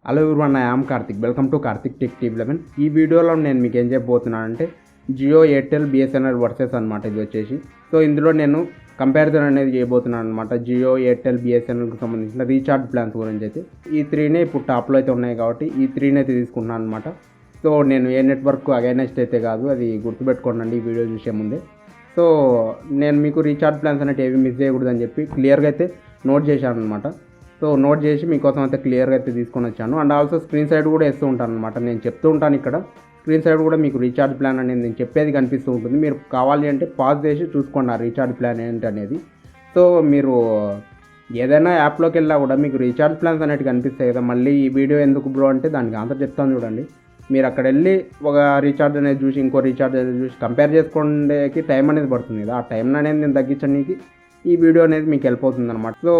Hello everyone, I am Karthik. Welcome to Karthik tech TV 11. ఈ వీడియోలో నేను మీకు ఏం చెప్పబోతున్నానంటే జియో, ఎయిర్టెల్, బిఎస్ఎన్ఎల్ వర్సెస్ అనమాట ఇది వచ్చేసి. సో ఇందులో నేను కంపారిజన్ అనేది చేయబోతున్నాను అనమాట. జియో, ఎయిర్టెల్, బిఎస్ఎన్ఎల్కి సంబంధించిన రీఛార్జ్ ప్లాన్స్ గురించి అయితే ఈ త్రీనే ఇప్పుడు టాప్లో అయితే ఉన్నాయి కాబట్టి ఈ త్రీనే అయితే తీసుకుంటున్నాను అనమాట. సో నేను ఏ నెట్వర్క్ అగైనెస్ట్ అయితే కాదు, అది గుర్తుపెట్టుకోండి ఈ వీడియో చూసే ముందే. సో నేను మీకు రీఛార్జ్ ప్లాన్స్ అనేవి ఏవి మిస్ చేయకూడదని చెప్పి క్లియర్గా అయితే నోట్ చేశాను అనమాట. సో నోట్ చేసి మీకోసం అయితే క్లియర్గా అయితే తీసుకొని వచ్చాను. అండ్ ఆల్సో స్క్రీన్ సైడ్ కూడా వేస్తూ ఉంటాను అనమాట. నేను చెప్తూ ఉంటాను ఇక్కడ స్క్రీన్ సైడ్ కూడా మీకు రీఛార్జ్ ప్లాన్ అనేది నేను చెప్పేది కనిపిస్తూ ఉంటుంది. మీరు కావాలి అంటే పాజ్ చేసి చూసుకోండి ఆ రీఛార్జ్ ప్లాన్ ఏంటి అనేది. సో మీరు ఏదైనా యాప్లోకి వెళ్ళా కూడా మీకు రీఛార్జ్ ప్లాన్స్ అనేవి కనిపిస్తాయి కదా, మళ్ళీ ఈ వీడియో ఎందుకు బ్రో అంటే దానికి ఆన్సర్ చెప్తాను చూడండి. మీరు అక్కడ వెళ్ళి ఒక రీఛార్జ్ అనేది చూసి ఇంకో రీఛార్జ్ అనేది చూసి కంపేర్ చేసుకోవడానికి టైం అనేది పడుతుంది కదా, ఆ టైం అనేది నేను తగ్గించడానికి ఈ వీడియో అనేది మీకు హెల్ప్ అవుతుంది అనమాట. సో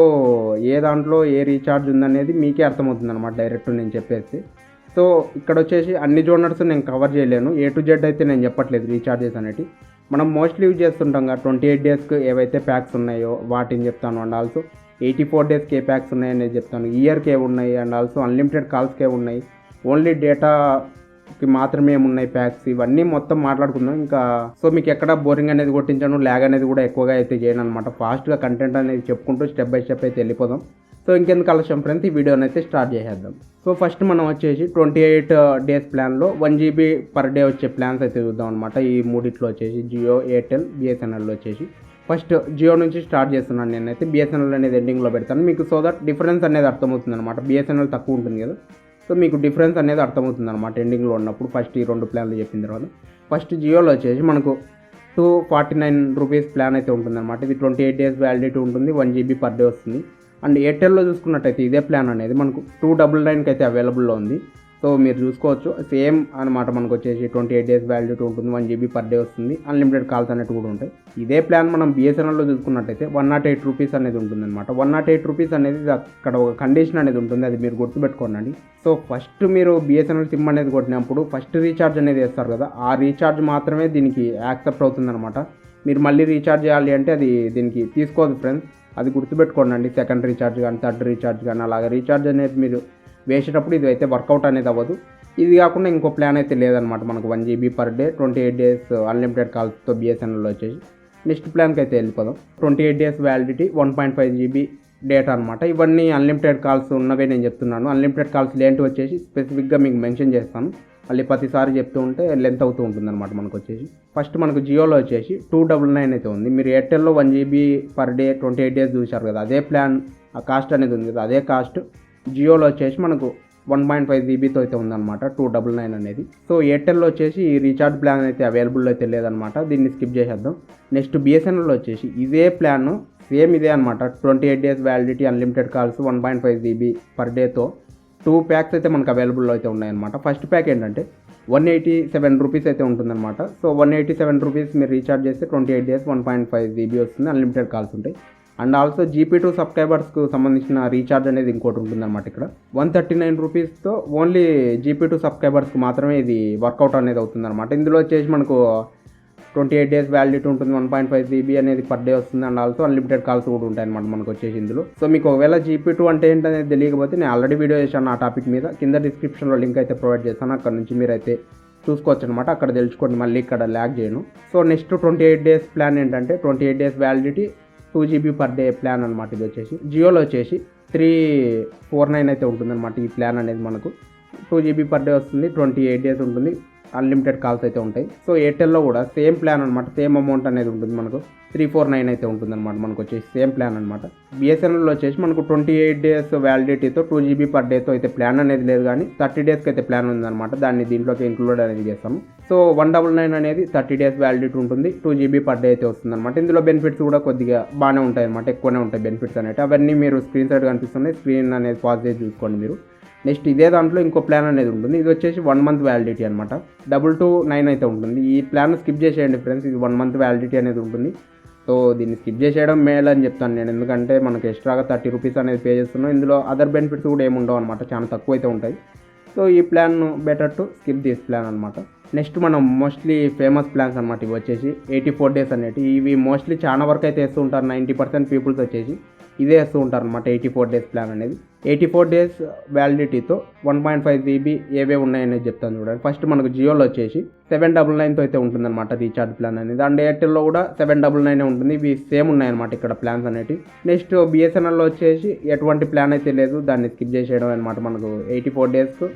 ఏ దాంట్లో ఏ రీఛార్జ్ ఉందనేది మీకే అర్థమవుతుంది అనమాట డైరెక్ట్ నేను చెప్పేసి. సో ఇక్కడ వచ్చేసి అన్ని జోనర్స్ నేను కవర్ చేయలేను, ఏ టు జెడ్ అయితే నేను చెప్పట్లేదు. రీఛార్జెస్ అనేవి మనం మోస్ట్లీ యూజ్ చేస్తుంటాం కదా, 28 డేస్కి ఏవైతే ప్యాక్స్ ఉన్నాయో వాటిని చెప్తాను. అండ్ ఆల్సో 84 డేస్కి ఏ ప్యాక్స్ ఉన్నాయనేది చెప్తాను, ఇయర్కి ఏ ఉన్నాయి, అండ్ ఆల్సో అన్లిమిటెడ్ కాల్స్కి ఏ ఉన్నాయి, ఓన్లీ డేటాకి మాత్రమే ఉన్నాయి ప్యాక్స్, ఇవన్నీ మొత్తం మాట్లాడుకుందాం. ఇంకా సో మీకు ఎక్కడ బోరింగ్ అనేది కొట్టించాను, ల్యాగ్ అనేది కూడా ఎక్కువగా అయితే చేయను అనమాట. ఫాస్ట్గా కంటెంట్ అనేది చెప్పుకుంటూ స్టెప్ బై స్టెప్ అయితే వెళ్ళిపోదాం. సో ఇంకెందుకు ఆలస్యం ఫ్రెండ్స్, ఈ వీడియోని అయితే స్టార్ట్ చేసేద్దాం. సో ఫస్ట్ మనం వచ్చేసి 28 డేస్ ప్లాన్లో 1 GB పర్ డే వచ్చే ప్లాన్స్ అయితే చూద్దాం అనమాట. ఈ మూడిట్లో వచ్చేసి జియో, ఎయిర్టెల్, బిఎస్ఎన్ఎల్ వచ్చేసి ఫస్ట్ జియో నుంచి స్టార్ట్ చేస్తున్నాను నేనైతే. బిఎస్ఎన్ఎల్ అనేది ఎండింగ్లో పెడతాను మీకు, సో దట్ డిఫరెన్స్ అనేది అర్థమవుతుంది అనమాట. బిఎస్ఎన్ఎల్ తక్కువ ఉంటుంది కదా, సో మీకు డిఫరెన్స్ అనేది అర్థమవుతుంది అనమాట ఎండింగ్లో ఉన్నప్పుడు. ఫస్ట్ ఈ 2 ప్లాన్లు చెప్పిన తర్వాత ఫస్ట్ జియోలో వచ్చేసి మనకు 249 రూపీస్ ప్లాన్ అయితే ఉంటుంది అనమాట. ఇది 28 డేస్ వ్యాలిడిటీ ఉంటుంది, 1 GB పర్ డే వస్తుంది. అండ్ ఎయిర్టెల్లో చూసుకున్నట్టయితే ఇదే ప్లాన్ అనేది మనకు 299కి అయితే అవైలబుల్లో ఉంది. సో మీరు చూసుకోవచ్చు సేమ్ అనమాట. మనకు వచ్చేసి 28 డేస్ వ్యాలిడిటీ ఉంటుంది, 1 GB పర్ డే వస్తుంది, అన్లిమిటెడ్ కాల్స్ అనేవి కూడా ఉంటాయి. ఇదే ప్లాన్ మనం బిఎస్ఎన్ఎల్లో చూసుకున్నట్టయితే 108 రూపీస్ అనేది ఉంటుంది అనమాట. 108 రూపీస్ అనేది అక్కడ ఒక కండిషన్ అనేది ఉంటుంది, అది మీరు గుర్తుపెట్టుకోండి. సో ఫస్ట్ మీరు బిఎస్ఎన్ఎల్ సిమ్ అనేది కొట్టినప్పుడు ఫస్ట్ రీఛార్జ్ అనేది వేస్తారు కదా, ఆ రీఛార్జ్ మాత్రమే దీనికి యాక్సెప్ట్ అవుతుంది అనమాట. మీరు మళ్ళీ రీఛార్జ్ చేయాలి అంటే అది దీనికి తీసుకోదు ఫ్రెండ్స్, అది గుర్తుపెట్టుకోండి. సెకండ్ రీఛార్జ్ కానీ థర్డ్ రీఛార్జ్ కానీ అలాగే రీఛార్జ్ అనేది మీరు వేసేటప్పుడు ఇది అయితే వర్కౌట్ అనేది అవ్వదు. ఇది కాకుండా ఇంకో ప్లాన్ అయితే లేదనమాట మనకు, 1 GB per day 28 days unlimited కాల్స్తో బిఎస్ఎన్ఎల్లో వచ్చేసి. నెక్స్ట్ ప్లాన్కి అయితే వెళ్ళిపోదాం. 28 డేస్ వ్యాలిడిటీ, 1.5 GB డేటా అనమాట. ఇవన్నీ అన్లిమిటెడ్ కాల్స్ ఉన్నవే నేను చెప్తున్నాను. అన్లిమిటెడ్ కాల్స్ లేంటి వచ్చేసి స్పెసిఫిక్గా మీకు మెన్షన్ చేస్తాను, మళ్ళీ ప్రతిసారి చెప్తూ ఉంటే లెంత్ అవుతూ ఉంటుంది అనమాట. మనకు వచ్చేసి ఫస్ట్ మనకు జియోలో వచ్చేసి 299 అయితే ఉంది. మీరు ఎయిర్టెల్లో 1 GB పర్ డే 28 డేస్ చూశారు కదా, అదే ప్లాన్ ఆ కాస్ట్ అనేది ఉంది కదా, అదే కాస్ట్ జియోలో వచ్చేసి మనకు 1.5 GBతో అయితే ఉందన్నమాట 299 అనేది. సో ఎయిర్టెల్లో వచ్చేసి ఈ రీఛార్జ్ ప్లాన్ అయితే అవైలబుల్లో అయితే లేదనమాట, దీన్ని స్కిప్ చేసేద్దాం. నెక్స్ట్ బిఎస్ఎన్ఎల్లో వచ్చేసి ఇదే ప్లాన్ సేమ్ ఇదే అనమాట. 28 days validity, unlimited calls, 1.5 GB per డేతో 2 ప్యాక్స్ అయితే మనకు అవైలబుల్లో అయితే ఉన్నాయన్నమాట. ఫస్ట్ ప్యాక్ ఏంటంటే 187 రూపీస్ అయితే ఉంటుందన్నమాట. సో 187 రూపీస్ మీరు రీఛార్జ్ చేస్తే 28 డేస్ 1.5 GB వస్తుంది, అన్లిమిటెడ్ కాల్స్ ఉంటాయి. అండ్ ఆల్సో GP2 సబ్స్క్రైబర్స్కు సంబంధించిన రీఛార్జ్ అనేది ఇంకోటి ఉంటుందన్నమాట. ఇక్కడ 139 రూపీస్తో ఓన్లీ GP2 సబ్స్క్రైబర్స్కి మాత్రమే ఇది వర్కౌట్ అనేది అవుతుందన్నమాట. ఇందులో వచ్చేసి మనకు 28 డేస్ వ్యాలిడిటీ ఉంటుంది, 1.5 GB అనేది పర్ డే వస్తుంది, అండ్ ఆల్సో అన్లిమిటెడ్ కాల్స్ కూడా ఉంటాయి అనమాట మనకు వచ్చేసి ఇందులో. సో మీకు ఒకవేళ GP2 అంటే ఏంటనేది తెలియకపోతే నేను ఆల్రెడీ వీడియో చేశాను ఆ టాపిక్ మీద, కింద డిస్క్రిప్షన్లో లింక్ అయితే ప్రొవైడ్ చేస్తాను, అక్కడ నుంచి మీరు అయితే చూసుకోవచ్చు అనమాట. అక్కడ తెలుసుకోండి, మళ్ళీ ఇక్కడ ల్యాగ్ చేయను. సో నెక్స్ట్ 28 డేస్ ప్లాన్ ఏంటంటే 28 days validity, 2 GB per day plan అనమాట. ఇది వచ్చేసి జియోలో వచ్చేసి 349 అయితే ఉంటుందన్నమాట. ఈ ప్లాన్ అనేది మనకు 2 GB పర్ డే వస్తుంది, 28 డేస్ ఉంటుంది, అన్లిమిటెడ్ కాల్స్ అయితే ఉంటాయి. సో ఎయిర్టెల్లో కూడా సేమ్ ప్లాన్ అనమాట, సేమ్ అమౌంట్ అనేది ఉంటుంది మనకు, 349 అయితే ఉంటుందన్నమాట మనకు వచ్చేసి సేమ్ ప్లాన్ అనమాట. బిఎస్ఎన్ఎల్లో వచ్చేసి మనకు 28 డేస్ వ్యాలిడిటీతో 2 GB పర్ డేతో అయితే ప్లాన్ అనేది లేదు, కానీ 30 డేస్కి అయితే ప్లాన్ ఉందన్నమాట. దాన్ని దీంట్లోకి ఇంక్లూడ్ అనేది చేస్తాము. సో 199 అనేది 30 డేస్ వ్యాలిడిటీ ఉంటుంది, 2 GB పర్ డే అయితే వస్తుందన్నమాట. ఇందులో బెనిఫిట్స్ కూడా కొద్దిగా బాగానే ఉంటాయి అనమాట, ఎక్కువనే ఉంటాయి బెనిఫిట్స్ అనేవి. అవన్నీ మీరు స్క్రీన్ సైడ్ కనిపిస్తున్నాయి, స్క్రీన్ అనేది పాజ్ చేసి చూసుకోండి మీరు. నెక్స్ట్ ఇదే దాంట్లో ఇంకో ప్లాన్ అనేది ఉంటుంది, ఇది వచ్చేసి 1 మంత్ వ్యాలిడిటీ అనమాట, 229 అయితే ఉంటుంది. ఈ ప్లాన్ స్కిప్ చేసేయండి ఫ్రెండ్స్, ఇది 1 మంత్ వ్యాలిడిటీ అనేది ఉంటుంది. సో దీన్ని స్కిప్ చేసేయడం మేలు అని చెప్తాను నేను, ఎందుకంటే మనకు ఎక్స్ట్రాగా 30 రూపీస్ అనేది పే చేస్తున్నాం. ఇందులో అదర్ బెనిఫిట్స్ కూడా ఏమి ఉండవు అనమాట, చాలా తక్కువ అయితే ఉంటాయి. సో ఈ plan better to skip this plan అనమాట. నెక్స్ట్ మనం మోస్ట్లీ ఫేమస్ ప్లాన్స్ అనమాట. ఇవి వచ్చేసి 84 డేస్ అనేవి, ఇవి మోస్ట్లీ చాలా వరకు అయితే వేస్తూ ఉంటారు 90% పీపుల్స్ వచ్చేసి. ఇదే వేస్తూ ఉంటారు అనమాట 84 డేస్ ప్లాన్ అనేది. 84 డేస్ వ్యాలిడిటీతో 1.5 GB ఏవే ఉన్నాయనేది చెప్తాను చూడండి. ఫస్ట్ మనకు జియోలో వచ్చేసి 799తో అయితే ఉంటుందన్నమాట రీఛార్జ్ ప్లాన్ అనేది. అండ్ ఎయిర్టెల్లో కూడా 799 ఉంటుంది. ఇవి సేమ్ ఉన్నాయన్నమాట ఇక్కడ ప్లాన్స్ అనేవి. నెక్స్ట్ బిఎస్ఎన్ఎల్లో వచ్చేసి ఎటువంటి ప్లాన్ అయితే లేదు, దాన్ని స్కిప్ చేసేయడం అనమాట. మనకు 84 డేస్కు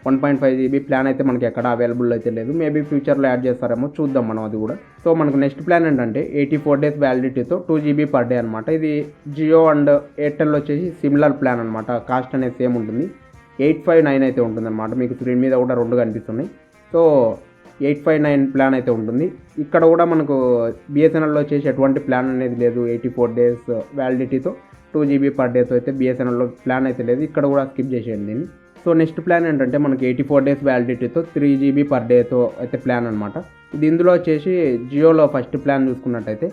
1.5 GB ప్లాన్ అయితే మనకి ఎక్కడ అవైలబుల్ అయితే లేదు. మేబీ ఫ్యూచర్లో యాడ్ చేస్తారేమో, చూద్దాం మనం అది కూడా. సో మనకు నెక్స్ట్ ప్లాన్ ఏంటంటే 84 డేస్ వ్యాలిడిటీతో 2 GB పర్ డే అనమాట. ఇది జియో అండ్ ఎయిర్టెల్ వచ్చేసి సిమిలర్ ప్లాన్ అనమాట. కాస్ట్ అనేది సేమ్ ఉంటుంది. 859 అయితే ఉంటుంది అనమాట. మీకు స్క్రీన్ మీద కూడా 2 కనిపిస్తున్నాయి. సో 859 ప్లాన్ అయితే ఉంటుంది. ఇక్కడ కూడా మనకు బిఎస్ఎన్ఎల్లో వచ్చేసి ఎటువంటి ప్లాన్ అనేది లేదు. 84 డేస్ వ్యాలిడిటీతో 2 GB పర్ డేతో అయితే బిఎస్ఎన్ఎల్లో ప్లాన్ అయితే లేదు. ఇక్కడ కూడా స్కిప్ చేసేయండి దీన్ని. సో నెక్స్ట్ ప్లాన్ ఏంటంటే మనకి 84 డేస్ వ్యాలిడిటీతో 3 GB పర్ డేతో అయితే ప్లాన్ అనమాట. ఇది ఇందులో వచ్చేసి జియోలో ఫస్ట్ ప్లాన్ చూసుకున్నట్టయితే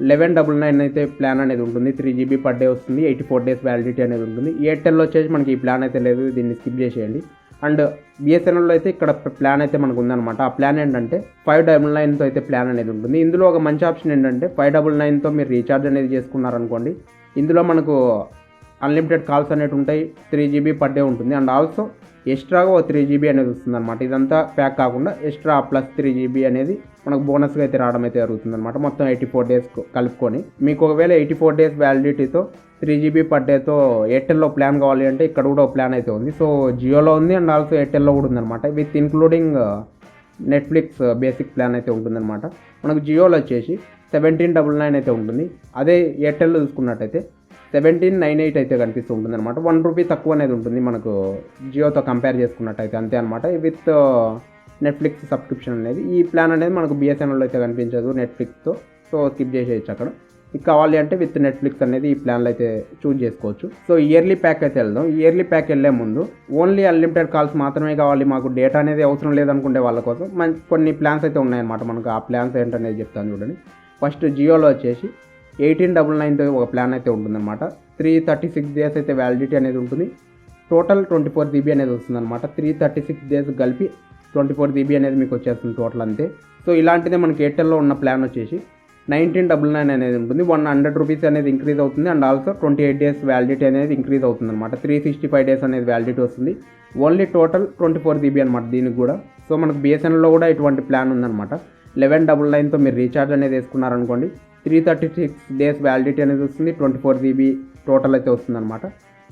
1199 అయితే ప్లాన్ అనేది ఉంటుంది. 3 GB పర్ డే వస్తుంది. 84 డేస్ వ్యాలిడిటీ అనేది ఉంటుంది. ఎయిర్టెల్లో వచ్చేసి మనకి ఈ ప్లాన్ అయితే లేదు, దీన్ని స్కిప్ చేసేయండి. అండ్ బిఎస్ఎన్ఎల్లో అయితే ఇక్కడ ప్లాన్ అయితే మనకు ఉందన్నమాట. ఆ ప్లాన్ ఏంటంటే 599తో అయితే ప్లాన్ అనేది ఉంటుంది. ఇందులో ఒక మంచి ఆప్షన్ ఏంటంటే 599తో మీరు రీఛార్జ్ అనేది చేసుకున్నారనుకోండి, ఇందులో మనకు అన్లిమిటెడ్ కాల్స్ అనేవి ఉంటాయి. 3 GB పర్ డే ఉంటుంది. అండ్ ఆల్సో ఎక్స్ట్రాగా 3 GB అనేది వస్తుంది అనమాట. ఇదంతా ప్యాక్ కాకుండా ఎక్స్ట్రా ప్లస్ 3 GB అనేది మనకు బోనస్గా అయితే రావడం అయితే జరుగుతుంది అనమాట. మొత్తం 84 డేస్ కలుపుకొని మీకు ఒకవేళ 84 డేస్ వ్యాలిడిటీతో 3 GB పర్ డేతో ఎయిర్టెల్లో ప్లాన్ కావాలి అంటే ఇక్కడ కూడా ఒక ప్లాన్ అయితే ఉంది. సో జియోలో ఉంది అండ్ ఆల్సో ఎయిర్టెల్లో కూడా ఉందన్నమాట. With including Netflix basic plan అయితే ఉంటుందన్నమాట. మనకు జియోలో వచ్చేసి 1799 అయితే ఉంటుంది. అదే ఎయిర్టెల్లో చూసుకున్నట్టయితే 1798 అయితే కనిపిస్తూ ఉంటుంది అనమాట. 1 రూపీ తక్కువ అనేది ఉంటుంది మనకు జియోతో కంపేర్ చేసుకున్నట్టయితే, అంతే అనమాట. విత్ నెట్ఫ్లిక్స్ సబ్స్క్రిప్షన్ అనేది ఈ ప్లాన్ అనేది మనకు బిఎస్ఎన్ఎల్లో అయితే కనిపించదు నెట్ఫ్లిక్స్తో. సో స్కిప్ చేసేయచ్చు అక్కడ. ఇది కావాలి అంటే విత్ నెట్ఫ్లిక్స్ అనేది ఈ ప్లాన్లో అయితే చూజ్ చేసుకోవచ్చు. సో ఇయర్లీ ప్యాక్ అయితే వెళ్దాం. ఇయర్లీ ప్యాక్ వెళ్ళే ముందు ఓన్లీ అన్లిమిటెడ్ కాల్స్ మాత్రమే కావాలి, మాకు డేటా అనేది అవసరం లేదనుకునే వాళ్ళ కోసం కొన్ని ప్లాన్స్ అయితే ఉన్నాయన్నమాట. మనకు ఆ ప్లాన్స్ ఏంటనేది చెప్తాను చూడండి. ఫస్ట్ జియోలో వచ్చేసి 1899తో ఒక ప్లాన్ అయితే ఉంటుందన్నమాట. 336 డేస్ అయితే వ్యాలిడిటీ అనేది ఉంటుంది. టోటల్ 24 GB అనేది వస్తుందన్నమాట. 336 డేస్ కలిపి 24 GB అనేది మీకు వచ్చేస్తుంది టోటల్ అంతే. సో ఇలాంటిదే మనకి ఎయిర్టెల్లో ఉన్న ప్లాన్ వచ్చేసి 1999 అనేది ఉంటుంది. 100 రూపీస్ అనేది ఇంక్రీజ్ అవుతుంది. అండ్ ఆల్సో 28 డేస్ వ్యాలిడిటీ అనేది ఇంక్రీజ్ అవుతుంది అనమాట. 365 డేస్ అనేది వ్యాలిడిటీ వస్తుంది. ఓన్లీ టోటల్ 24 GB అనమాట దీనికి కూడా. సో మనకు బిఎస్ఎన్ఎల్లో కూడా ఇటువంటి ప్లాన్ ఉందన్నమాట. 1199తో మీరు రీఛార్జ్ అనేది వేసుకున్నారనుకోండి, 336 డేస్ వ్యాలిడిటీ అనేది వస్తుంది. 24 GB టోటల్ అయితే వస్తుంది అనమాట.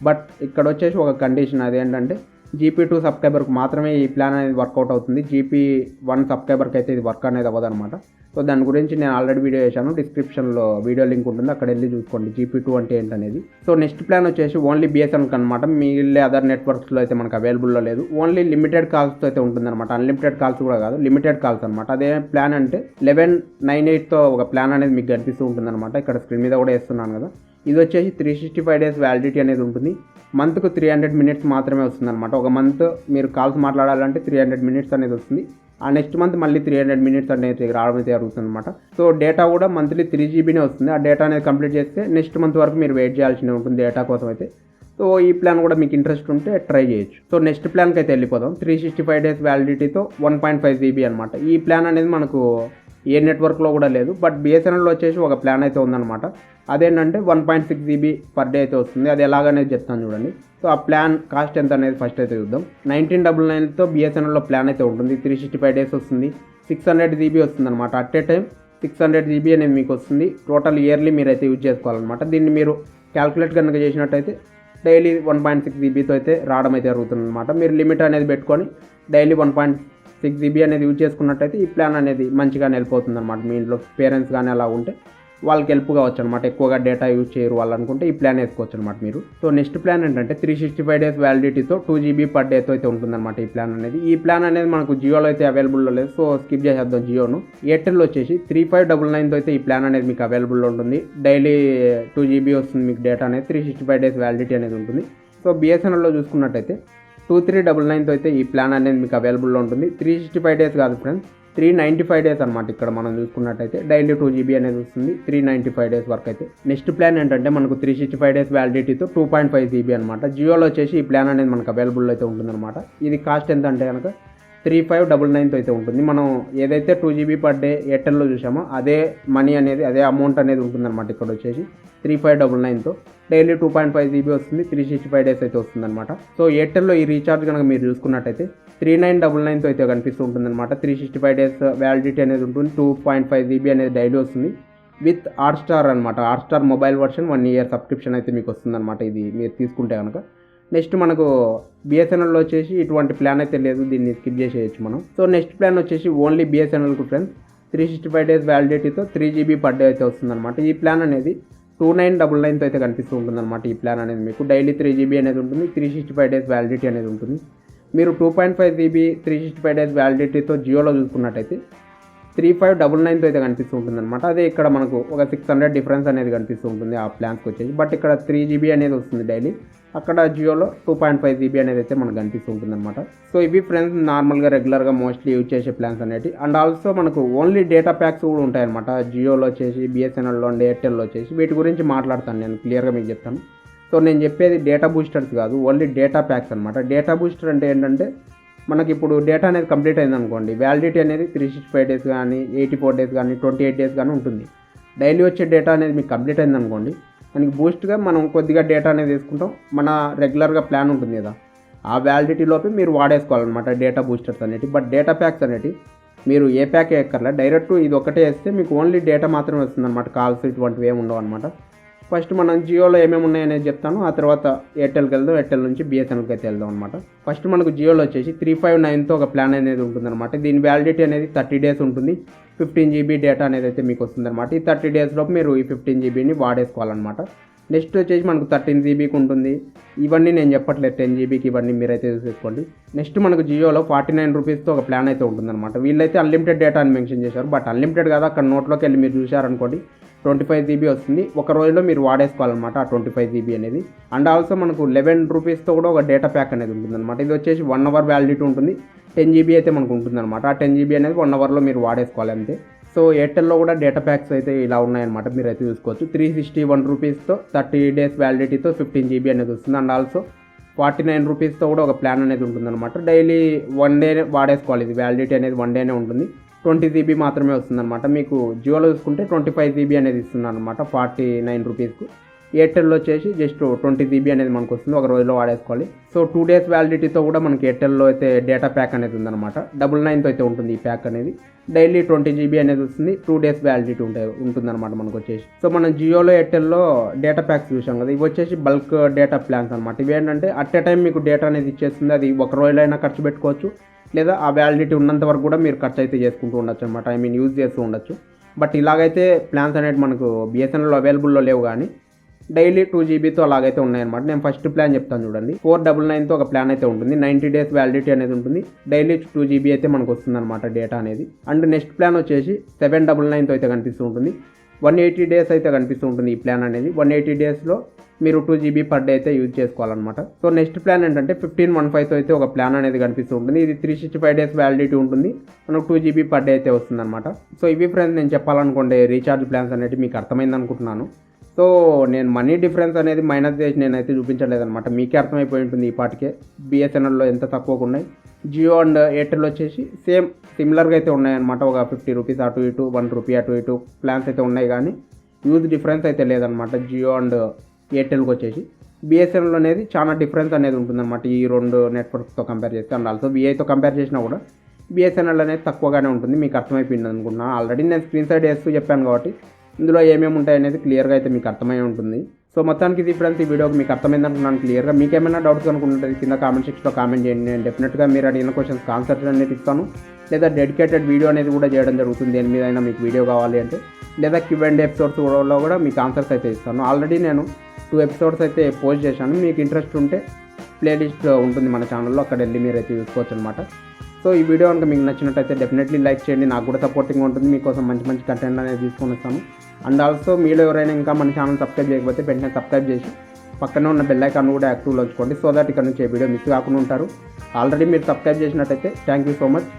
బట్ ఇక్కడ వచ్చేసి ఒక కండిషన్, అదేంటంటే GP2 సబ్స్క్రైబర్కి మాత్రమే ఈ ప్లాన్ అనేది వర్కౌట్ అవుతుంది. GP1 సబ్స్క్రైబర్కి అయితే ఇది వర్క్ అనేది అవ్వదు అనమాట. సో దాని గురించి నేను ఆల్రెడీ వీడియో చేశాను, డిస్క్రిప్షన్లో వీడియో లింక్ ఉంటుంది, అక్కడ వెళ్ళి చూసుకోండి GP2 అంటే ఏంటనేది. సో నెక్స్ట్ ప్లాన్ వచ్చేసి ఓన్లీ బిఎస్ఎన్ఎల్కి అనమాట. మిగిలిన అదర్ నెట్వర్క్స్లో అయితే మనకు అవైలబుల్లో లేదు. ఓన్లీ లిమిటెడ్ కాల్స్తో అయితే ఉంటుందన్నమాట. అన్లిమిటెడ్ కాల్స్ కూడా కాదు, లిమిటెడ్ కాల్స్ అనమాట. అదే ప్లాన్ అంటే 1198తో ఒక ప్లాన్ అనేది మీకు కనిపిస్తూ ఉంటుందన్నమాట. ఇక్కడ స్క్రీన్ మీద కూడా వేస్తున్నాను కదా. ఇది వచ్చేసి 365 డేస్ వ్యాలిడిటీ అనేది ఉంటుంది. మంత్కు 300 మినిట్స్ మాత్రమే వస్తుంది అనమాట. ఒక మంత్ మీరు కాల్స్ మాట్లాడాలంటే 300 మినిట్స్ అనేది వస్తుంది. ఆ నెక్స్ట్ మంత్ మళ్ళీ 300 మినిట్స్ అనేది రావడం అయితే జరుగుతుంది అనమాట. సో డేటా కూడా మంత్లీ 3 GBనే వస్తుంది. ఆ డేటా అనేది కంప్లీట్ చేస్తే నెక్స్ట్ మంత్ వరకు మీరు వెయిట్ చేయాల్సి ఉంటుంది డేటా కోసం అయితే. సో ఈ ప్లాన్ కూడా మీకు ఇంట్రెస్ట్ ఉంటే ట్రై చేయొచ్చు. సో నెక్స్ట్ ప్లాన్కి అయితే వెళ్ళిపోదాం. 365 డేస్ వ్యాలిడిటీతో 1.5 GB అనమాట. ఈ ప్లాన్ అనేది మనకు ఏ నెట్వర్క్లో కూడా లేదు. బట్ బిఎస్ఎన్ఎల్లో వచ్చేసి ఒక ప్లాన్ అయితే ఉందన్నమాట. అదేంటంటే 1.6 GB పర్ డే అయితే వస్తుంది. అది ఎలాగనేది చెప్తాను చూడండి. సో ఆ ప్లాన్ కాస్ట్ ఎంత అనేది ఫస్ట్ అయితే చూద్దాం. 1999తో బిఎస్ఎన్ఎల్లో ప్లాన్ అయితే ఉంటుంది. 365 డేస్ వస్తుంది. 600 GB వస్తుంది అనమాట. అట్ ఏ టైం 600 GB అనేది మీకు వస్తుంది. టోటల్ ఇయర్లీ మీరు అయితే యూజ్ చేసుకోవాలన్నమాట. దీన్ని మీరు క్యాల్కులేట్ కనుక చేసినట్టయితే డైలీ 1.6 GBతో అయితే రావడం అయితే జరుగుతుంది అనమాట. మీరు లిమిట్ అనేది పెట్టుకొని డైలీ 1.6 GB అనేది యూజ్ చేసుకున్నట్టయితే ఈ ప్లాన్ అనేది మంచిగానే వెళ్ళిపోతుంది అనమాట. మీ ఇంట్లో పేరెంట్స్ కానీ అలా ఉంటే వాళ్ళకి హెల్ప్ కావచ్చు అనమాట. ఎక్కువగా డేటా యూజ్ చేయరు వాళ్ళు అనుకుంటే ఈ ప్లాన్ వేసుకోవచ్చు అనమాట మీరు. సో నెక్స్ట్ ప్లాన్ ఏంటంటే 365 డేస్ వ్యాలిడిటీతో 2 GB పర్ డేతో అయితే ఉంటుందన్నమాట ఈ ప్లాన్ అనేది. ఈ ప్లాన్ అనేది మనకు జియోలో అయితే అవైలబుల్లో లేదు. సో స్కిప్ చేసేద్దాం జియోను. ఎయిర్టెల్లో వచ్చేసి 3599తో అయితే ఈ ప్లాన్ అనేది మీకు అవైలబుల్లో ఉంటుంది. డైలీ 2 GB వస్తుంది మీకు డేటా అనేది. 365 డేస్ వ్యాలిడిటీ అనేది ఉంటుంది. సో బిఎస్ఎన్ఎల్లో చూసుకున్నట్టయితే 2399తో అయితే ఈ ప్లాన్ అనేది మీకు అవైలబుల్లో ఉంటుంది. 365 డేస్ కాదు ఫ్రెండ్స్, 395 డేస్ అనమాట. ఇక్కడ మనం చూసుకున్నట్టయితే డైలీ 2 GB అనేది వస్తుంది. 395 డేస్ వరకు అయితే. నెక్స్ట్ ప్లాన్ ఏంటంటే మనకు 365 డేస్ వ్యాలిడిటీతో 2.5 GB అనమాట. జియోలో వచ్చేసి ఈ ప్లాన్ అనేది మనకు అవైలబుల్ అయితే ఉంటుందన్నమాట. ఇది కాస్ట్ ఎంత అంటే కనుక 3599తో అయితే ఉంటుంది. మనం ఏదైతే 2 GB పర్ డే ఎయిర్టెల్లో చూసామో అదే మనీ అనేది అదే అమౌంట్ అనేది ఉంటుందన్నమాట. ఇక్కడ వచ్చేసి 3599తో డైలీ 2.5 GB వస్తుంది, 365 డేస్ అయితే వస్తుందన్నమాట. సో ఎయిర్టెల్లో ఈ రీఛార్జ్ కనుక మీరు చూసుకున్నట్టయితే 3999తో అయితే కనిపిస్తూ ఉంటుందన్నమాట. 365 డేస్ వ్యాలిడిటీ అనేది ఉంటుంది, 2.5 GB అనేది డైలీ వస్తుంది విత్ హాట్స్టార్ అనమాట. Hotstar mobile version 1 year subscription అయితే మీకు వస్తుందన్నమాట ఇది మీరు తీసుకుంటే కనుక. నెక్స్ట్ మనకు బిఎస్ఎన్ఎల్లో వచ్చేసి ఇటువంటి ప్లాన్ అయితే లేదు, దీన్ని స్కిప్ చేసేయచ్చు మనం. సో నెక్స్ట్ ప్లాన్ వచ్చేసి ఓన్లీ బిఎస్ఎన్ఎల్కు ఫ్రెండ్స్ 365 డేస్ వ్యాలిడిటీతో 3 GB పర్ డే అయితే వస్తుందన్నమాట. ఈ ప్లాన్ అనేది 2999తో అయితే కనిపిస్తూ ఉంటుందన్నమాట. ఈ ప్లాన్ అనేది మీకు డైలీ 3 GB అనేది ఉంటుంది, 365 డేస్ వ్యాలిడిటీ అనేది ఉంటుంది. మీరు 2.5 GB 365 డేస్ వ్యాలిడిటీతో జియోలో చూసుకున్నట్టయితే 3599తో అయితే కనిపిస్తూ ఉంటుందన్నమాట. అదే ఇక్కడ మనకు ఒక 600 డిఫరెన్స్ అనేది కనిపిస్తూ ఉంటుంది ఆ ప్లాన్స్కి వచ్చేసి. బట్ ఇక్కడ 3 GB అనేది వస్తుంది డైలీ, అక్కడ జియోలో 2.5 GB అనేది అయితే మనకు కనిపిస్తూ ఉంటుందన్నమాట. సో ఇవి ఫ్రెండ్స్ నార్మల్గా రెగ్యులర్గా మోస్ట్లీ యూజ్ చేసే ప్లాన్స్ అనేవి. అండ్ ఆల్సో మనకు ఓన్లీ డేటా ప్యాక్స్ కూడా ఉంటాయన్నమాట. జియోలో వచ్చేసి, బిఎస్ఎన్ఎల్లో అండ్ ఎయిర్టెల్లో వచ్చేసి వీటి గురించి మాట్లాడతాను నేను, క్లియర్గా మీకు చెప్తాను. సో నేను చెప్పేది డేటా బూస్టర్స్ కాదు, ఓన్లీ డేటా ప్యాక్స్ అనమాట. డేటా బూస్టర్ అంటే ఏంటంటే మనకి ఇప్పుడు డేటా అనేది కంప్లీట్ అయింది అనుకోండి, వ్యాలిడిటీ అనేది 365 డేస్ కానీ 84 డేస్ కానీ 28 డేస్ కానీ ఉంటుంది. డైలీ వచ్చే డేటా అనేది మీకు కంప్లీట్ అయింది అనుకోండి, మనకి బూస్ట్గా మనం కొద్దిగా డేటా అనేది తీసుకుంటాం. మన రెగ్యులర్గా ప్లాన్ ఉంటుంది కదా, ఆ వ్యాలిడిటీలోపే మీరు వాడేసుకోవాలన్నమాట డేటా బూస్టర్స్ అనేవి. బట్ డేటా ప్యాక్స్ అనేవి మీరు ఏ ప్యాక్ ఎక్కర్లా, డైరెక్ట్ ఇది ఒకటే వేస్తే మీకు ఓన్లీ డేటా మాత్రమే వస్తుంది అనమాట. కాల్స్ ఇటువంటివి ఏమి ఉండవు అనమాట. ఫస్ట్ మనం జియోలో ఏమేమి ఉన్నాయనేది చెప్తాను, ఆ తర్వాత ఎయిర్టెల్కి వెళ్దాం, ఎయిర్టెల్ నుంచి బిఎస్ఎన్ఎల్కి అయితే వెళ్దాం అనమాట. ఫస్ట్ మనకు జియోలో వచ్చేసి 359తో ఒక ప్లాన్ అనేది ఉంటుందన్నమాట. దీని వ్యాలిడిటీ అనేది 30 డేస్ ఉంటుంది, 15 GB డేటా అనేది అయితే మీకు వస్తుందన్నమాట. ఈ 30 డేస్లోపు మీరు ఈ 15 GBని వాడేసుకోవాలన్నమాట. నెక్స్ట్ వచ్చేసి మనకు 13 GBకి ఉంటుంది. ఇవన్నీ నేను చెప్పట్లేదు, 10 GBకి ఇవన్నీ మీరైతే చూసేసుకోండి. నెక్స్ట్ మనకు జియోలో 49 రూపీస్తో ఒక ప్లాన్ అయితే ఉంటుందన్నమాట. వీళ్ళైతే అన్లిమిటెడ్ డేటా అని మెన్షన్ చేశారు, బట్ అన్లిమిటెడ్ కాదు, అక్కడ నోట్లోకి వెళ్ళి మీరు చూశారనుకోండి 25 GB వస్తుంది. ఒక రోజులో మీరు వాడేసుకోవాలన్నమాట ఆ 25 GB అనేది. అండ్ ఆల్సో మనకు 11 రూపీస్తో కూడా ఒక డేటా ప్యాక్ అనేది ఉంటుందన్నమాట. ఇది వచ్చేసి 1 hour వ్యాలిడిటీ ఉంటుంది, 10 GB అయితే మనకు ఉంటుందన్నమాట. ఆ 10 GB అనేది 1 hourలో మీరు వాడేసుకోవాలి అంతే. సో ఎయిర్టెల్లో కూడా డేటా ప్యాక్స్ అయితే ఇలా ఉన్నాయన్నమాట, మీరు అయితే చూసుకోవచ్చు. 361 రూపీస్తో 30 డేస్ వ్యాలిడిటీతో 15 GB అనేది వస్తుంది. అండ్ ఆల్సో 49 రూపీస్తో కూడా ఒక ప్లాన్ అనేది ఉంటుందన్నమాట. డైలీ 1 డే వాడేసుకోవాలి, ఇది వ్యాలిడిటీ అనేది 1 డేనే ఉంటుంది. 20 GB మాత్రమే వస్తుందన్నమాట. మీకు జియోలో చూసుకుంటే 25 GB అనేది ఇస్తున్నాను అనమాట 49 రూపీస్కు. ఎయిర్టెల్లో వచ్చేసి జస్ట్ 20 GB అనేది మనకు వస్తుంది, ఒక రోజులో వాడేసుకోవాలి. సో 2 days వ్యాలిడిటీతో కూడా మనకి ఎయిర్టెల్లో అయితే డేటా ప్యాక్ అనేది ఉందన్నమాట. 99తో అయితే ఉంటుంది ఈ ప్యాక్ అనేది. డైలీ 20 GB అనేది వస్తుంది, 2 days వ్యాలిడిటీ ఉంటుందన్నమాట మనకు వచ్చేసి. సో మనం జియోలో ఎయిర్టెల్లో డేటా ప్యాక్స్ చూసాం కదా, ఇవి వచ్చేసి బల్క్ డేటా ప్లాన్స్ అనమాట. ఇవి ఏంటంటే అట్ ఏ టైం మీకు డేటా అనేది ఇచ్చేస్తుంది, అది ఒక రోజులో అయినా ఖర్చు పెట్టుకోవచ్చు, లేదా ఆ వ్యాలిడిటీ ఉన్నంత వరకు కూడా మీరు ఖర్చు అయితే చేసుకుంటూ ఉండొచ్చు అనమాట, యూజ్ చేస్తూ ఉండొచ్చు. బట్ ఇలాగైతే ప్లాన్స్ అనేవి మనకు బిఎస్ఎన్ఎల్లో అవైలబుల్లో లేవు, కానీ డైలీ 2 GBతో అలాగైతే ఉన్నాయన్నమాట. నేను ఫస్ట్ ప్లాన్ చెప్తాను చూడండి. 499తో ఒక ప్లాన్ అయితే ఉంటుంది, 90 డేస్ వ్యాలిడిటీ అనేది ఉంటుంది, డైలీ 2 GB అయితే మనకు వస్తుంది అనమాట డేటా అనేది. అండ్ నెక్స్ట్ ప్లాన్ వచ్చేసి 799తో అయితే కనిపిస్తూ ఉంటుంది, 180 డేస్ అయితే కనిపిస్తూ ఉంటుంది ఈ ప్లాన్ అనేది. 180 డేస్లో మీరు 2 GB పర్ డే అయితే యూజ్ చేసుకోవాలన్నమాట. సో నెక్స్ట్ ప్లాన్ ఏంటంటే 1515తో అయితే ఒక ప్లాన్ అనేది కనిపిస్తూ ఉంటుంది. ఇది 365 డేస్ వ్యాలిడిటీ ఉంటుంది, మనకు 2 GB పర్ డే అయితే వస్తుంది అనమాట. సో ఇవి ఫ్రెండ్స్ నేను చెప్పాలనుకోండి రీఛార్జ్ ప్లాన్స్ అనేవి మీకు అర్థమైంది అనుకుంటున్నాను. సో నేను మనీ డిఫరెన్స్ అనేది మైనస్ చేసి నేనైతే చూపించలేదన్నమాట, మీకే అర్థమైపోయి ఉంటుంది ఈ పాటికే బిఎస్ఎన్ఎల్లో ఎంత తక్కువగా ఉన్నాయి. జియో అండ్ ఎయిర్టెల్ వచ్చేసి సేమ్ సిమిలర్గా అయితే ఉన్నాయన్నమాట, ఒక 50 రూపీస్ అటు ఇటు, 1 రూపీ అటు ఇటు ప్లాన్స్ అయితే ఉన్నాయి, కానీ యూజ్ డిఫరెన్స్ అయితే లేదనమాట జియో అండ్ ఎయిర్టెల్కి వచ్చేసి. బిఎస్ఎన్ఎల్ అనేది చాలా డిఫరెన్స్ అనేది ఉంటుందన్నమాట ఈ రెండు నెట్వర్క్తో కంపేర్ చేస్తే. అండ్ ఆల్సో విఐతో కంపేర్ చేసినా కూడా బిఎస్ఎన్ఎల్ అనేది తక్కువగానే ఉంటుంది, మీకు అర్థమైపోయింది అనుకుంటున్నాను. ఆల్రెడీ నేను స్క్రీన్ సైడ్ వేస్తూ చెప్పాను కాబట్టి ఇందులో ఏమేమి ఉంటాయనేది క్లియర్గా అయితే మీకు అర్థమై ఉంటుంది. సో మొత్తానికి ఇది ఫ్రెండ్స్, ఈ వీడియోకి మీకు అర్థమైంది అనుకున్నాను క్లియర్గా. మీకు ఏమైనా డౌట్స్ అనుకుంటుంది కింద కామెంట్ సెక్షన్లో కామెంట్ చేయండి, నేను డెఫినెట్గా మీరు అడిగిన క్వశ్చన్స్ ఆన్సర్స్ అనేది ఇస్తాను, లేదా డెడికేటెడ్ వీడియో అనేది కూడా చేయడం జరుగుతుంది దేని మీద అయినా మీకు వీడియో కావాలి అంటే, లేదా Q&A ఎపిసోడ్స్లో కూడా మీకు ఆన్సర్స్ అయితే ఇస్తాను. ఆల్రెడీ నేను 2 ఎపిసోడ్స్ అయితే పోస్ట్ చేశాను, మీకు ఇంట్రెస్ట్ ఉంటే ప్లేలిస్ట్ ఉంటుంది మన ఛానల్లో, అక్కడ వెళ్ళి మీరు అయితే చూసుకోవచ్చు అనమాట. సో ఈ వీడియో కనుక మీకు నచ్చినట్టయితే డెఫినెట్లీ లైక్ చేయండి, నాకు కూడా సపోర్టింగ్ ఉంటుంది, మీకోసం మంచి మంచి కంటెంట్ అనేది తీసుకొని వస్తాను. అండ్ ఆల్సో మీలో ఎవరైనా ఇంకా మన ఛానల్ సబ్స్క్రైబ్ చేయకపోతే వెంటనే సబ్స్క్రైబ్ చేసి పక్కనే ఉన్న బెల్ ఐకాన్ కూడా యాక్టివ్లో ఉంచుకోండి, సో దట్ ఇక్కడ నుంచి వీడియో మిస్ కాకుండా ఉంటారు. ఆల్రెడీ మీరు సబ్స్క్రైబ్ చేసినట్టయితే thank you so much.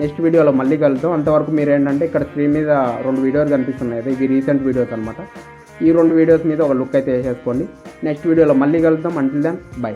Next వీడియోలో మళ్ళీ కలుద్దాం. అంతవరకు మీరు ఏంటంటే ఇక్కడ స్క్రీన్ మీద 2 వీడియోలు కనిపిస్తున్నాయి, ఇవి రీసెంట్ వీడియోస్ అనమాట. ఈ 2 వీడియోస్ మీద ఒక లుక్ అయితే వేసేసుకోండి. నెక్స్ట్ వీడియోలో మళ్ళీ కలుద్దాం. Until then by.